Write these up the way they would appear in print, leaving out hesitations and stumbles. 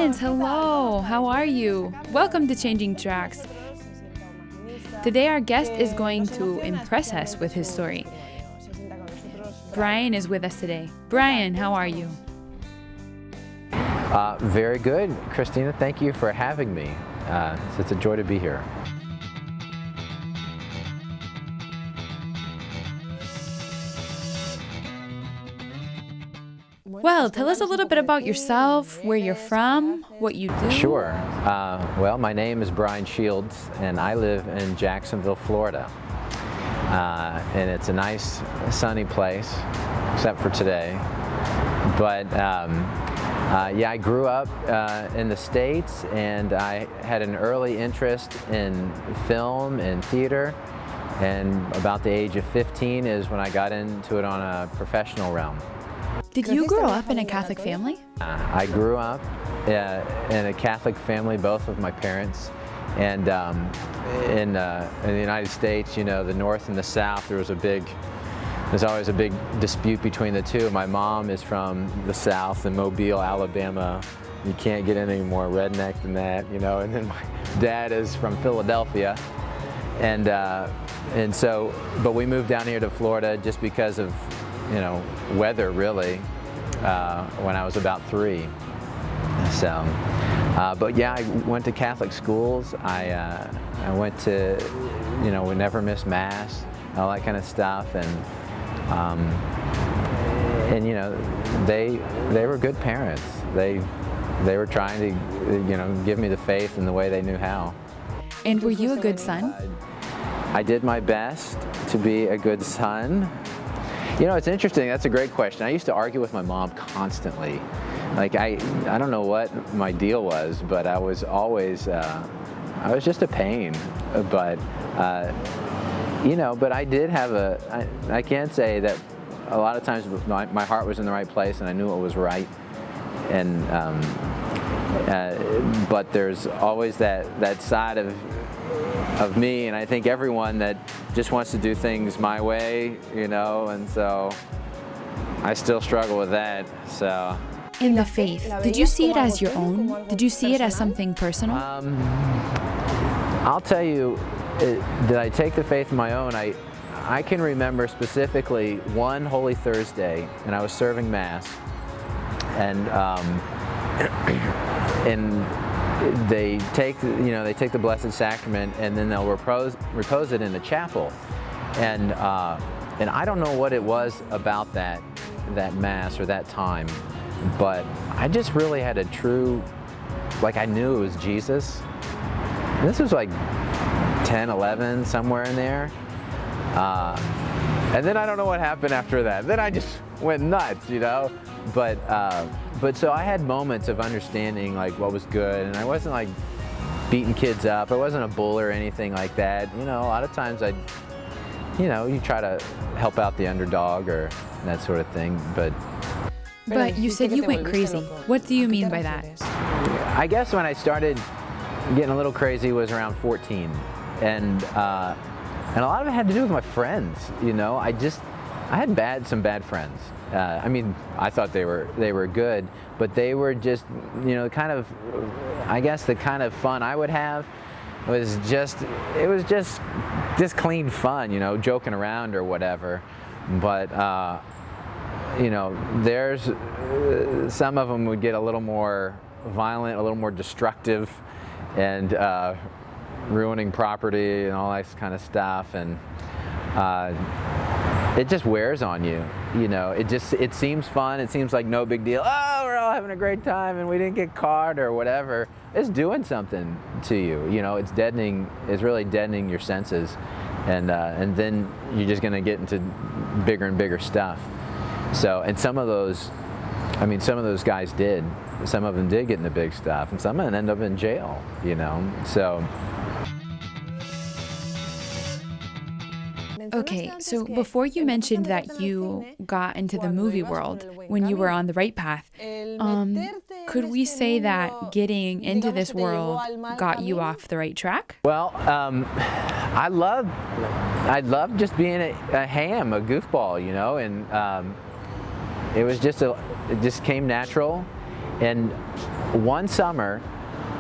Friends, hello! How are you? Welcome to Changing Tracks. Today our guest is going to impress us with his story. Brian is with us today. Brian, how are you? Very good, Christina. Thank you for having me. It's a joy to be here. Well, tell us a little bit about yourself, where you're from, what you do. Sure. Well, my name is Brian Shields, and I live in Jacksonville, Florida. And it's a nice, sunny place, except for today. But yeah, I grew up in the States, and I had an early interest in film and theater. And about the age of 15 is when I got into it on a professional realm. Did you grow up in a Catholic family? I grew up in a Catholic family, both of my parents. And in the United States, you know, the North and the South, there's always a big dispute between the two. My mom is from the South in Mobile, Alabama. You can't get any more redneck than that, you know. And then my dad is from Philadelphia. And so, but we moved down here to Florida just because of, you know, weather, really, when I was about 3. So, but yeah, I went to Catholic schools. I went to, you know, we never missed Mass, all that kind of stuff, and you know, they were good parents. They were trying to, you know, give me the faith in the way they knew how. And were you a good son? I did my best to be a good son. You know, it's interesting. That's a great question. I used to argue with my mom constantly. Like, I don't know what my deal was, but I was always, I was just a pain. But, you know, but I did have I can't say that a lot of times my heart was in the right place and I knew it was right. And, but there's always that side of me, and I think everyone that just wants to do things my way, you know, and so I still struggle with that. So, in the faith, did you see it as your own? Did you see it as something personal? I'll tell you, did I take the faith of my own? I can remember specifically one Holy Thursday, and I was serving Mass, and they take the Blessed Sacrament, and then they'll repose it in the chapel, and I don't know what it was about that Mass or that time, but I just really had a true, like, I knew it was Jesus. And this was like 10, 11, somewhere in there, and then I don't know what happened after that. Then I just went nuts, you know. But so I had moments of understanding, like, what was good, and I wasn't like beating kids up. I wasn't a bull or anything like that. You know, a lot of times you try to help out the underdog or that sort of thing. But you said you went crazy. What do you mean by that? I guess when I started getting a little crazy was around 14, and a lot of it had to do with my friends. You know, I had some bad friends. I mean, I thought they were good, but they were just, you know, I guess the kind of fun I would have was just clean fun, you know, joking around or whatever. But, you know, there's, some of them would get a little more violent, a little more destructive, and ruining property and all that kind of stuff, and it just wears on you, you know. It seems fun. It seems like no big deal. Oh, we're all having a great time and we didn't get caught or whatever. It's doing something to you, you know. It's deadening. It's really deadening your senses, and then you're just gonna get into bigger and bigger stuff. So, and some of those guys did. Some of them did get into big stuff, and some of them end up in jail, you know. So. Okay, so before you mentioned that you got into the movie world when you were on the right path, could we say that getting into this world got you off the right track? Well, I love just being a ham, a goofball, you know, and it just came natural. And one summer,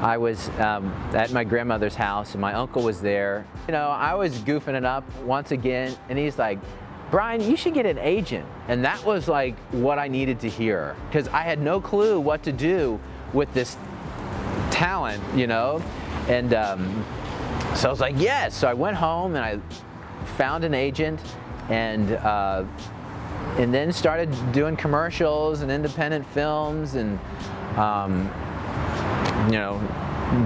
I was at my grandmother's house and my uncle was there. You know, I was goofing it up once again, and he's like, Brian, you should get an agent. And that was like what I needed to hear, because I had no clue what to do with this talent, you know? And so I was like, yes. So I went home and I found an agent, and then started doing commercials and independent films, and you know,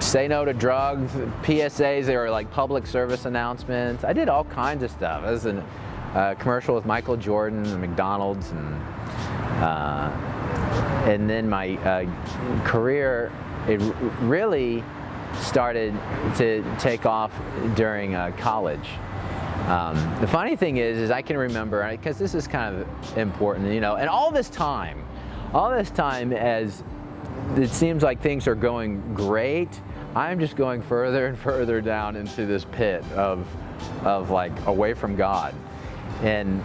say no to drugs, PSAs, they were like public service announcements. I did all kinds of stuff. I was in a commercial with Michael Jordan and McDonald's, and then my career, it really started to take off during college. The funny thing is I can remember, because this is kind of important, you know, and all this time as it seems like things are going great, I'm just going further and further down into this pit of like away from God, and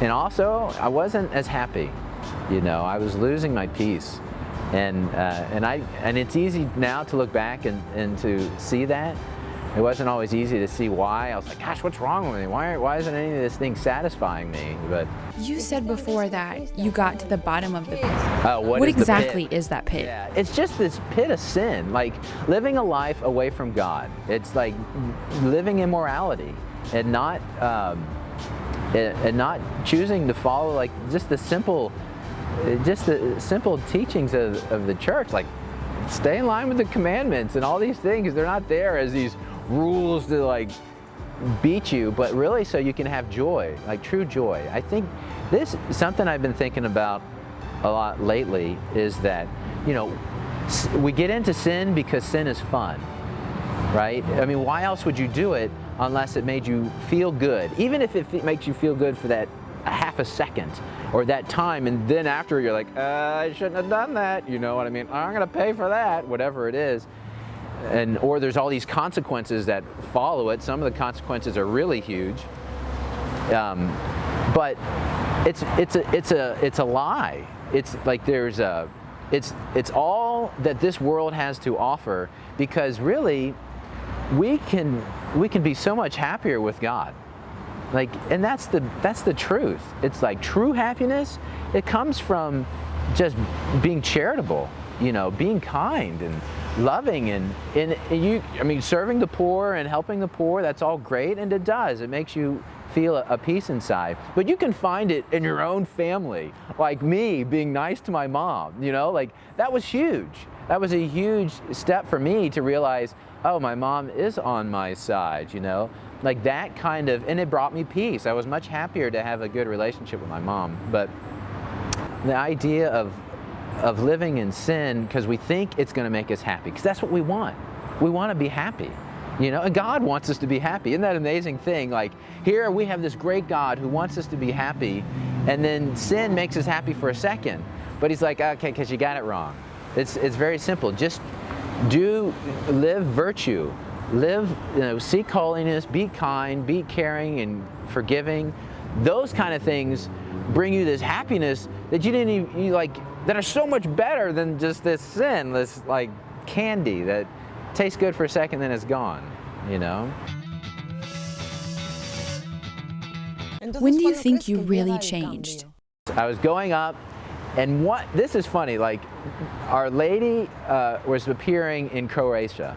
also I wasn't as happy, you know. I was losing my peace, and it's easy now to look back and to see that. It wasn't always easy to see why. I was like, gosh, what's wrong with me? Why isn't any of this thing satisfying me? But you said before that you got to the bottom of the pit. What exactly is that pit? Yeah, it's just this pit of sin, like living a life away from God. It's like living immorality and not choosing to follow like just the simple teachings of the church, like stay in line with the commandments and all these things. They're not there as these rules to like beat you, but really so you can have joy, like true joy. I think this is something I've been thinking about a lot lately, is that, you know, we get into sin because sin is fun, right? I mean, why else would you do it unless it made you feel good? Even if it makes you feel good for that half a second or that time, and then after you're like, I shouldn't have done that, you know what I mean? I'm gonna pay for that, whatever it is. Or there's all these consequences that follow it. Some of the consequences are really huge, but it's a lie. It's like it's all that this world has to offer, because really we can be so much happier with God. Like, and that's the truth. It's like true happiness, it comes from just being charitable, you know, being kind and loving, and I mean, serving the poor and helping the poor, that's all great, and it makes you feel a peace inside. But you can find it in your own family, like me being nice to my mom, you know, like that was huge. That was a huge step for me to realize, oh, my mom is on my side, you know, like that kind of, and it brought me peace. I was much happier to have a good relationship with my mom. But the idea of living in sin because we think it's going to make us happy, because that's what we want. We want to be happy, you know, and God wants us to be happy. Isn't that an amazing thing? Like, here we have this great God who wants us to be happy, and then sin makes us happy for a second. But he's like, okay, because you got it wrong. It's very simple. Just live virtue, live, you know, seek holiness, be kind, be caring and forgiving. Those kind of things bring you this happiness that you didn't even, that are so much better than just this sin, this like candy that tastes good for a second, then it's gone, you know? When do you think you really changed? I was going up, and this is funny, like Our Lady was appearing in Croatia,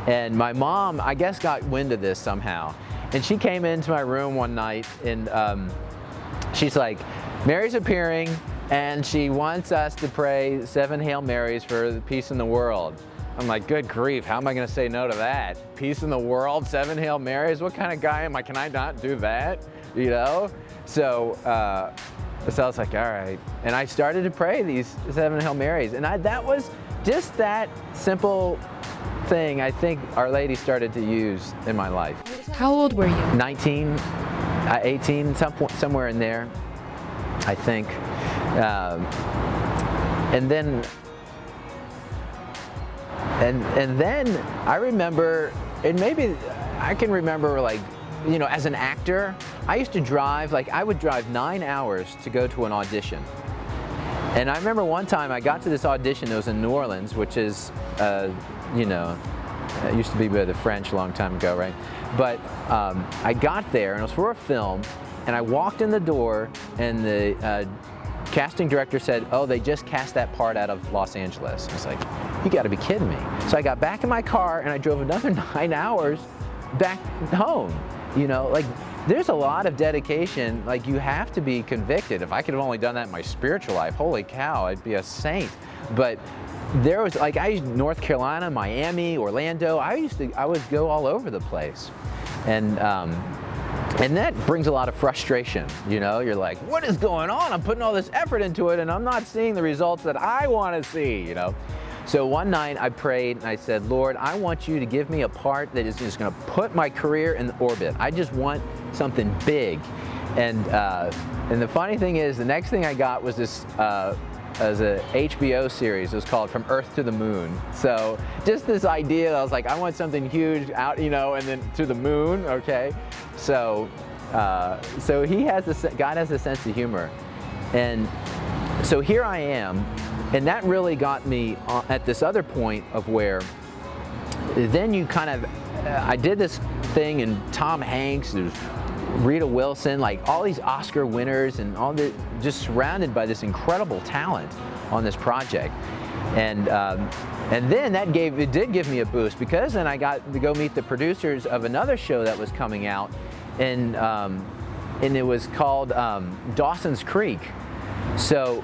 and my mom, I guess, got wind of this somehow, and she came into my room one night, and she's like, Mary's appearing, and she wants us to pray 7 Hail Marys for the peace in the world. I'm like, good grief, how am I going to say no to that? Peace in the world, 7 Hail Marys? What kind of guy am I? Can I not do that? You know? So I was like, all right. And I started to pray these 7 Hail Marys. And that was just that simple thing I think Our Lady started to use in my life. How old were you? 19, 18, somewhere in there, I think. And then I remember, and maybe I can remember, like, you know, as an actor, I used to drive, like I would drive 9 hours to go to an audition. And I remember one time I got to this audition. It was in New Orleans, which is, you know, it used to be by the French a long time ago, right? But I got there, and it was for a film, and I walked in the door, and the casting director said, "Oh, they just cast that part out of Los Angeles." I was like, "You got to be kidding me!" So I got back in my car, and I drove another 9 hours back home. You know, like, there's a lot of dedication. Like, you have to be convicted. If I could have only done that in my spiritual life, holy cow, I'd be a saint. But there was, like, North Carolina, Miami, Orlando, I would go all over the place. And that brings a lot of frustration, you know? You're like, what is going on? I'm putting all this effort into it, and I'm not seeing the results that I want to see, you know? So one night I prayed and I said, Lord, I want you to give me a part that is just going to put my career in orbit. I just want something big. And the funny thing is, the next thing I got was this as a HBO series. It was called From Earth to the Moon. So just this idea, I was like, I want something huge out, you know, and then to the moon, okay? So so God has a sense of humor. And so here I am, and that really got me at this other point of where then you kind of, I did this thing, and Tom Hanks, there's Rita Wilson, like all these Oscar winners, and all the, just surrounded by this incredible talent on this project. And then it did give me a boost, because then I got to go meet the producers of another show that was coming out, and it was called Dawson's Creek. So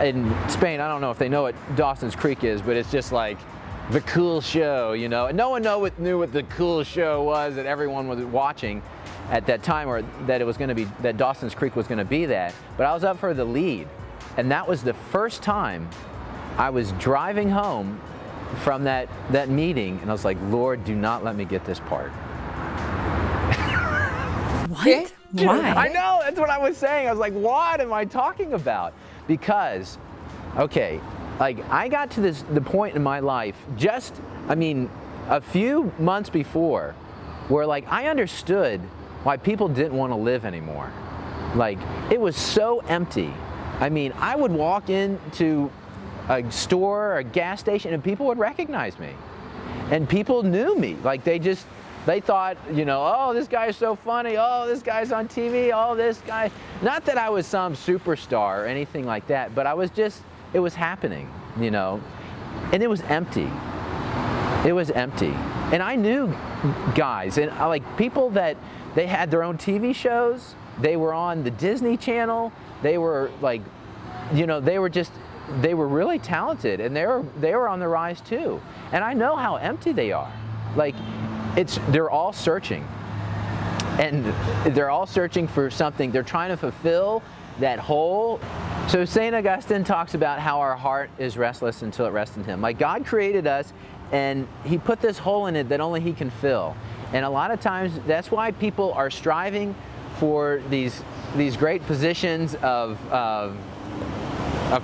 in Spain, I don't know if they know what Dawson's Creek is, but it's just like the cool show, you know. And no one knew what the cool show was that everyone was watching at that time, or that it was going to be, that Dawson's Creek was going to be that. But I was up for the lead, and that was the first time I was driving home from that meeting, and I was like, Lord, do not let me get this part. What? Why? I know, that's what I was saying. I was like, what am I talking about? Because, okay, like, I got to the point in my life just, I mean, a few months before, where, like, I understood why people didn't want to live anymore. Like, it was so empty. I mean, I would walk into a store or a gas station and people would recognize me. And people knew me. Like, they thought, you know, oh, this guy's so funny. Oh, this guy's on TV. Oh, this guy. Not that I was some superstar or anything like that, but I was just, it was happening, you know. And it was empty. It was empty. And I knew guys, and like people that they had their own TV shows. They were on the Disney Channel. They were like, you know, they were really talented, and they were on the rise too. And I know how empty they are. Like, they're all searching, and they're all searching for something. They're trying to fulfill that hole. So St. Augustine talks about how our heart is restless until it rests in Him. Like, God created us, and He put this hole in it that only He can fill. And a lot of times, that's why people are striving for these great positions of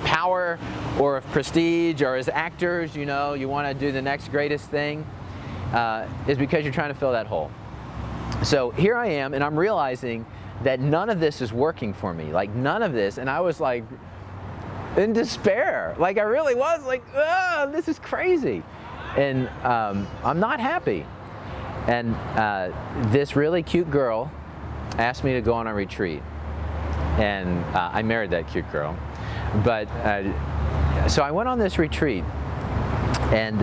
power or of prestige, or as actors, you know, you want to do the next greatest thing. Is because you're trying to fill that hole. So here I am, and I'm realizing that none of this is working for me. Like, none of this. And I was like in despair. Like, I really was like, oh, this is crazy. And I'm not happy. And this really cute girl asked me to go on a retreat. And I married that cute girl. But so I went on this retreat. And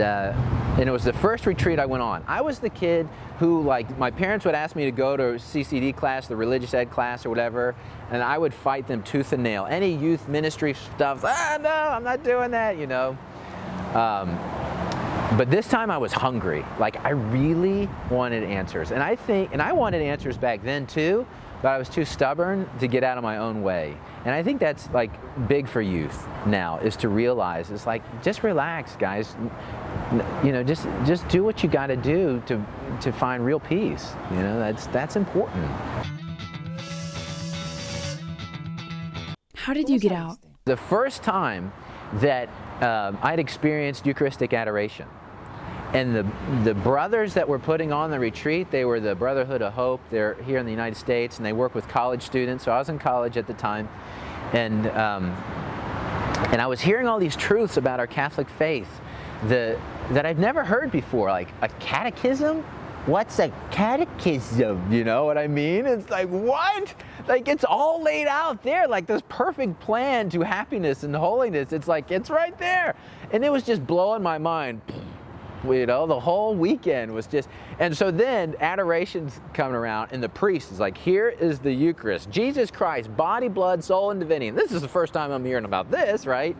it was the first retreat I went on. I was the kid who, like, my parents would ask me to go to CCD class, the religious ed class or whatever, and I would fight them tooth and nail. Any youth ministry stuff, no, I'm not doing that, you know. But this time I was hungry. Like, I really wanted answers. And I wanted answers back then too, but I was too stubborn to get out of my own way. And I think that's, like, big for youth now, is to realize, it's like, just relax, guys. You know, just do what you got to do to find real peace. You know, that's important. How did you get out? The first time that I'd experienced Eucharistic adoration. And the brothers that were putting on the retreat, they were the Brotherhood of Hope. They're here in the United States, and they work with college students. So I was in college at the time. And And I was hearing all these truths about our Catholic faith that I'd never heard before, like a catechism? What's a catechism? You know what I mean? It's like, what? Like, it's all laid out there, like this perfect plan to happiness and holiness. It's like, it's right there. And it was just blowing my mind. You know, the whole weekend was just, and so then adoration's coming around, and the priest is like, here is the Eucharist, Jesus Christ, body, blood, soul, and divinity. And this is the first time I'm hearing about this, right?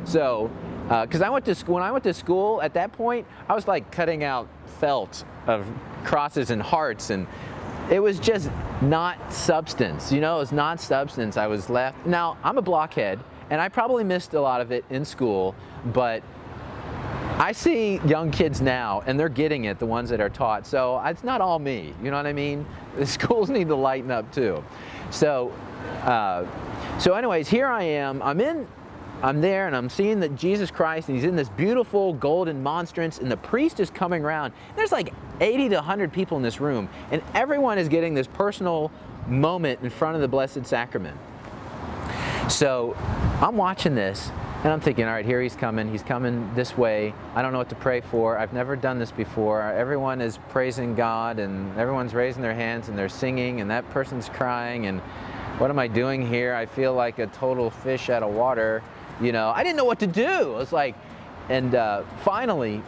So, because I went to school, when I went to school at that point, I was like cutting out felt of crosses and hearts, and it was just not substance, you know, it was not substance. I was left. Now, I'm a blockhead, and I probably missed a lot of it in school, but I see young kids now, and they're getting it, the ones that are taught, so it's not all me, you know what I mean? The schools need to lighten up too. So anyways, here I am, I'm there, and I'm seeing that Jesus Christ, and he's in this beautiful golden monstrance, and the priest is coming around. There's like 80 to 100 people in this room, and everyone is getting this personal moment in front of the Blessed Sacrament. So I'm watching this, and I'm thinking, all right, here he's coming this way. I don't know what to pray for. I've never done this before. Everyone is praising God, and everyone's raising their hands, and they're singing, and that person's crying, and what am I doing here? I feel like a total fish out of water. You know, I didn't know what to do. I was like, and finally,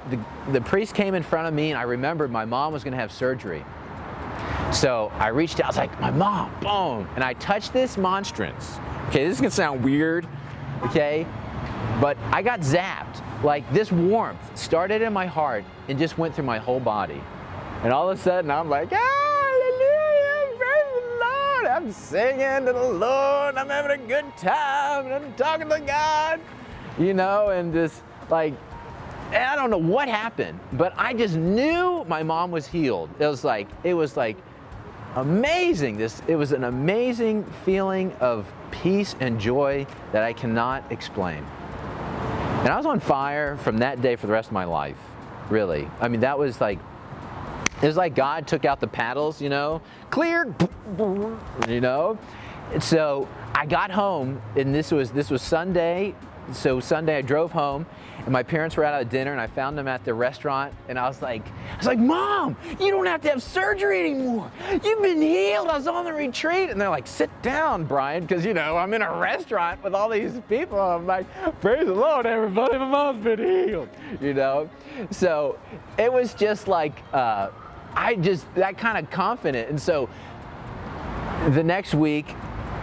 the priest came in front of me, and I remembered my mom was gonna have surgery. So I reached out, I was like, my mom, boom, and I touched this monstrance. Okay, this is gonna sound weird, okay? But I got zapped. Like, this warmth started in my heart and just went through my whole body. And all of a sudden, I'm like, hallelujah, praise the Lord. I'm singing to the Lord. I'm having a good time. And I'm talking to God, you know, and just like, and I don't know what happened, but I just knew my mom was healed. It was like amazing. It was an amazing feeling of peace and joy that I cannot explain. And I was on fire from that day for the rest of my life, really. I mean, that was like, it was like God took out the paddles, you know, clear, you know. And so I got home, and this was Sunday. So Sunday I drove home, and my parents were out at dinner, and I found them at the restaurant, and I was like, Mom, you don't have to have surgery anymore. You've been healed. I was on the retreat. And they're like, sit down, Brian, because, you know, I'm in a restaurant with all these people. I'm like, praise the Lord, everybody, my mom's been healed, you know. So it was just like, that kind of confident. And so the next week,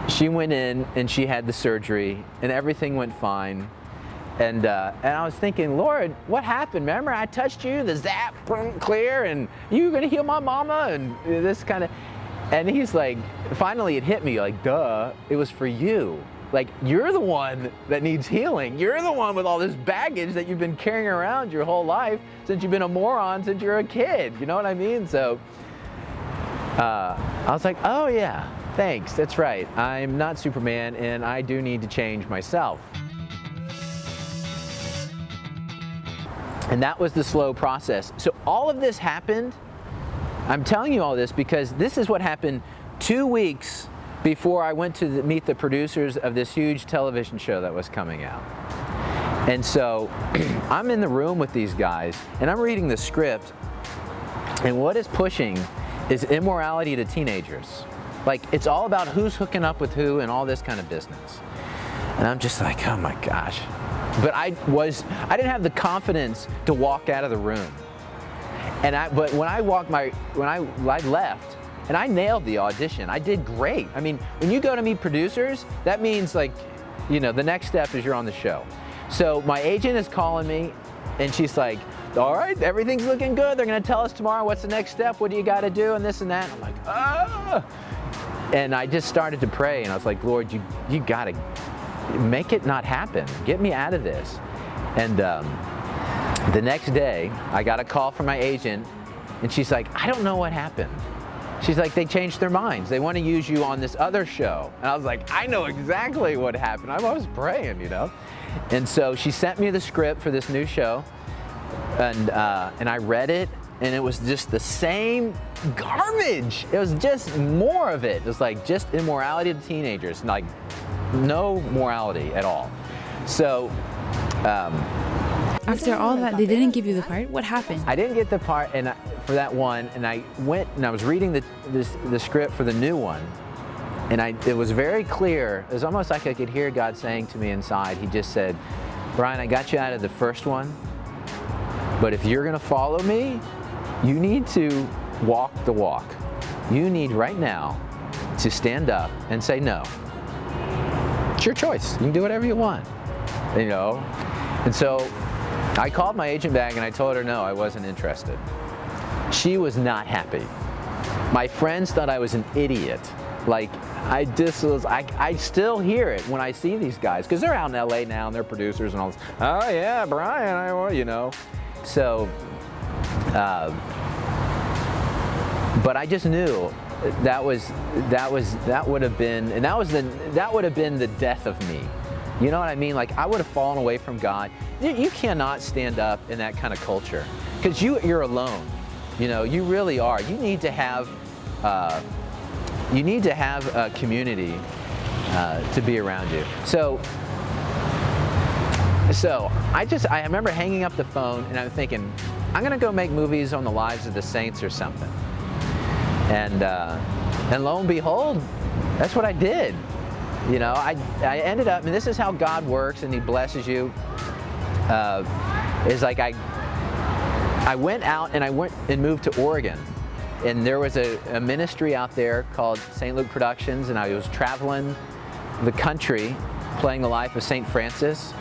she went in and she had the surgery, and everything went fine. And I was thinking, Lord, what happened? Remember, I touched you, the zap, boom, clear, and you were gonna heal my mama, and this kind of. And he's like, finally it hit me, like, duh, it was for you. Like, you're the one that needs healing. You're the one with all this baggage that you've been carrying around your whole life since you've been a moron since you're a kid. You know what I mean? So I was like, oh yeah. Thanks, that's right. I'm not Superman, and I do need to change myself. And that was the slow process. So all of this happened, I'm telling you all this because this is what happened 2 weeks before I went to meet the producers of this huge television show that was coming out. And so I'm in the room with these guys, and I'm reading the script, and what is pushing is immorality to teenagers. Like, it's all about who's hooking up with who and all this kind of business. And I'm just like, oh my gosh. But I didn't have the confidence to walk out of the room. But when I left, and I nailed the audition. I did great. I mean, when you go to meet producers, that means, like, you know, the next step is you're on the show. So my agent is calling me, and she's like, all right, everything's looking good. They're gonna tell us tomorrow what's the next step, what do you gotta do, and this and that. I'm like, ah. And I just started to pray, and I was like, Lord, you gotta make it not happen. Get me out of this. And the next day, I got a call from my agent, and she's like, I don't know what happened. She's like, they changed their minds. They want to use you on this other show. And I was like, I know exactly what happened. I was praying, you know. And so she sent me the script for this new show, and I read it, and it was just the same garbage. It was just more of it. It was like just immorality to teenagers, like no morality at all. So After all that, they didn't give you the part? What happened? I didn't get the part for that one, and I went and I was reading the script for the new one, and it was very clear. It was almost like I could hear God saying to me inside. He just said, Brian, I got you out of the first one, but if you're going to follow me, you need to walk the walk. You need right now to stand up and say no. It's your choice. You can do whatever you want, you know. And so I called my agent back and I told her no, I wasn't interested. She was not happy. My friends thought I was an idiot. Like, I still hear it when I see these guys, because they're out in LA now and they're producers and all this. Oh yeah, Brian, you know. So, but I just knew that would have been the death of me. You know what I mean? Like, I would have fallen away from God. You cannot stand up in that kind of culture, because you're alone. You know, you really are. You need to have a community to be around you. So I remember hanging up the phone and I'm thinking, I'm gonna go make movies on the lives of the saints or something. And lo and behold, that's what I did. You know, I ended up, and this is how God works, and He blesses you. Is like I went out and I went and moved to Oregon, and there was a ministry out there called St. Luke Productions, and I was traveling the country playing the life of St. Francis,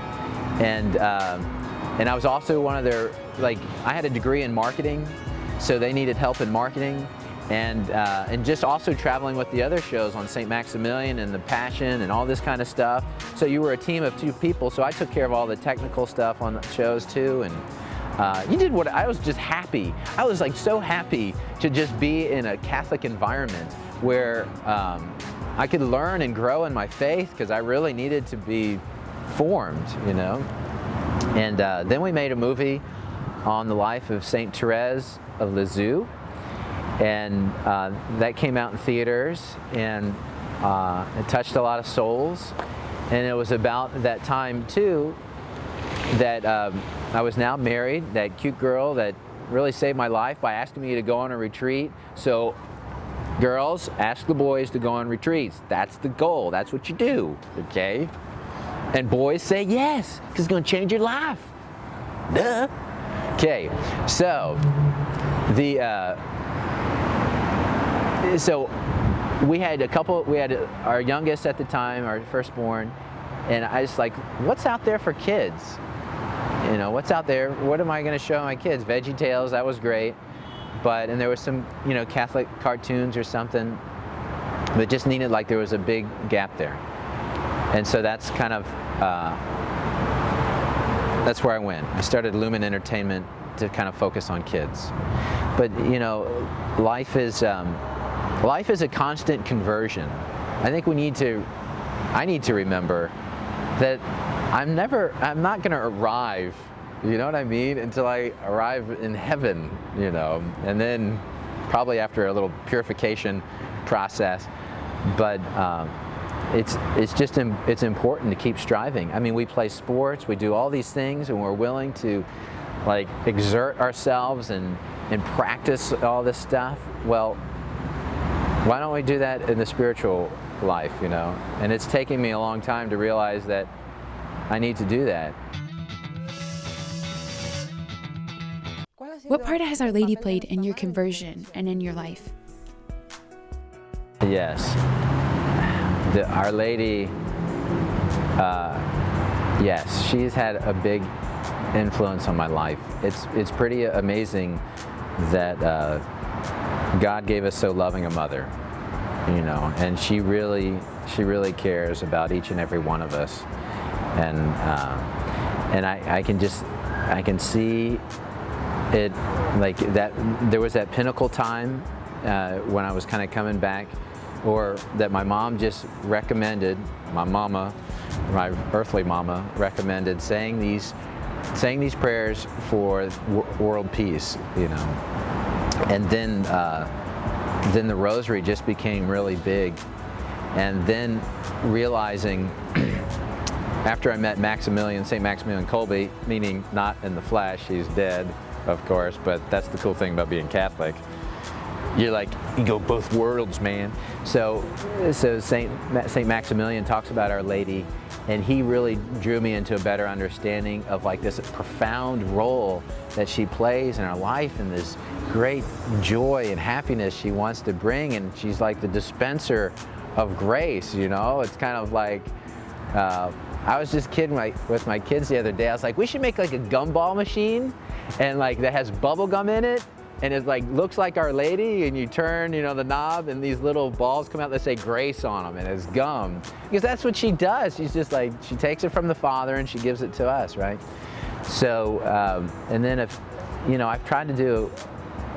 and I was also one of their, like, I had a degree in marketing, so they needed help in marketing. And just also traveling with the other shows on St. Maximilian and The Passion and all this kind of stuff. So you were a team of 2 people, so I took care of all the technical stuff on the shows too. And you did what, I was just happy. I was like so happy to just be in a Catholic environment where I could learn and grow in my faith, because I really needed to be formed, you know. And then we made a movie on the life of St. Therese of Lisieux. And that came out in theaters, and it touched a lot of souls. And it was about that time too that I was now married, that cute girl that really saved my life by asking me to go on a retreat. So girls, ask the boys to go on retreats. That's the goal. That's what you do, okay? And boys say yes, because it's going to change your life. Duh. Okay, so so we had our youngest at the time, our firstborn, and I was like, what's out there for kids? You know, what's out there? What am I going to show my kids? Veggie Tales, that was great. And there was some, you know, Catholic cartoons or something, but just needed, like, there was a big gap there. And so that's kind of, that's where I went. I started Lumen Entertainment to kind of focus on kids. But, you know, life is a constant conversion. I think I need to remember that I'm not gonna arrive, you know what I mean, until I arrive in heaven, you know, and then probably after a little purification process. But it's important to keep striving. I mean, we play sports, we do all these things, and we're willing to, like, exert ourselves and practice all this stuff. Well, why don't we do that in the spiritual life, you know? And it's taken me a long time to realize that I need to do that. What part has Our Lady played in your conversion and in your life? Yes. Our Lady, yes, she's had a big influence on my life. It's pretty amazing that God gave us so loving a mother, you know, and she really cares about each and every one of us, and I can see it, like, that there was that pinnacle time when I was kind of coming back, or that my mom just recommended, my earthly mama recommended saying these prayers for world peace, you know. And then the rosary just became really big, and then realizing after I met Maximilian, St. Maximilian Kolbe, meaning not in the flesh, he's dead, of course, but that's the cool thing about being Catholic. You're like, you go both worlds, man. So St. Maximilian talks about Our Lady, and he really drew me into a better understanding of like this profound role that she plays in our life and this great joy and happiness she wants to bring, and she's like the dispenser of grace, you know? It's kind of like, I was just kidding with my kids the other day. I was like, we should make like a gumball machine and like that has bubble gum in it, and it like looks like Our Lady, and you turn, you know, the knob and these little balls come out that say grace on them, and it's gum. Because that's what she does. She's just like, she takes it from the Father and she gives it to us, right? So, and then if, you know, I've tried to do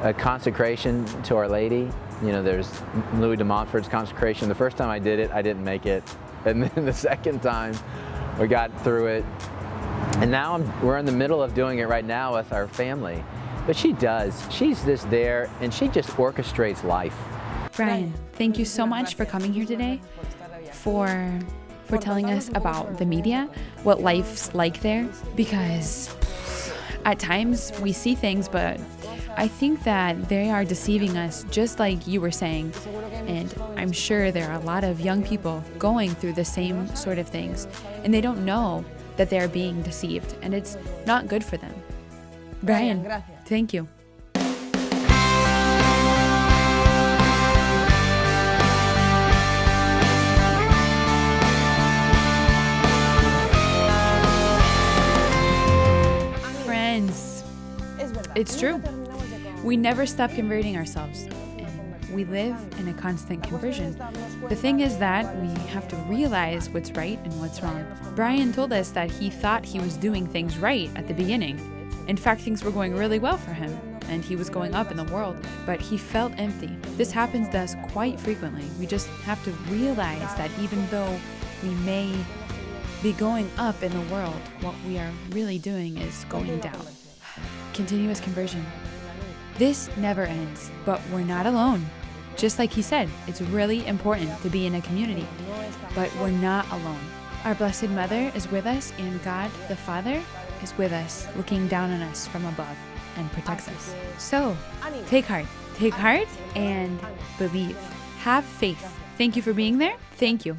a consecration to Our Lady. You know, there's Louis de Montfort's consecration. The first time I did it, I didn't make it. And then the second time, we got through it. And now we're in the middle of doing it right now with our family. But she does. She's just there, and she just orchestrates life. Brian, thank you so much for coming here today, for telling us about the media, what life's like there, because at times we see things, but I think that they are deceiving us, just like you were saying. And I'm sure there are a lot of young people going through the same sort of things, and they don't know that they're being deceived, and it's not good for them. Brian, thank you. Friends, it's true. We never stop converting ourselves. We live in a constant conversion. The thing is that we have to realize what's right and what's wrong. Brian told us that he thought he was doing things right at the beginning. In fact, things were going really well for him, and he was going up in the world, but he felt empty. This happens to us quite frequently. We just have to realize that even though we may be going up in the world, what we are really doing is going down. Continuous conversion. This never ends, but we're not alone. Just like he said, it's really important to be in a community, but we're not alone. Our Blessed Mother is with us, and God the Father is with us, looking down on us from above and protects us. So, take heart and believe. Have faith. Thank you for being there. Thank you.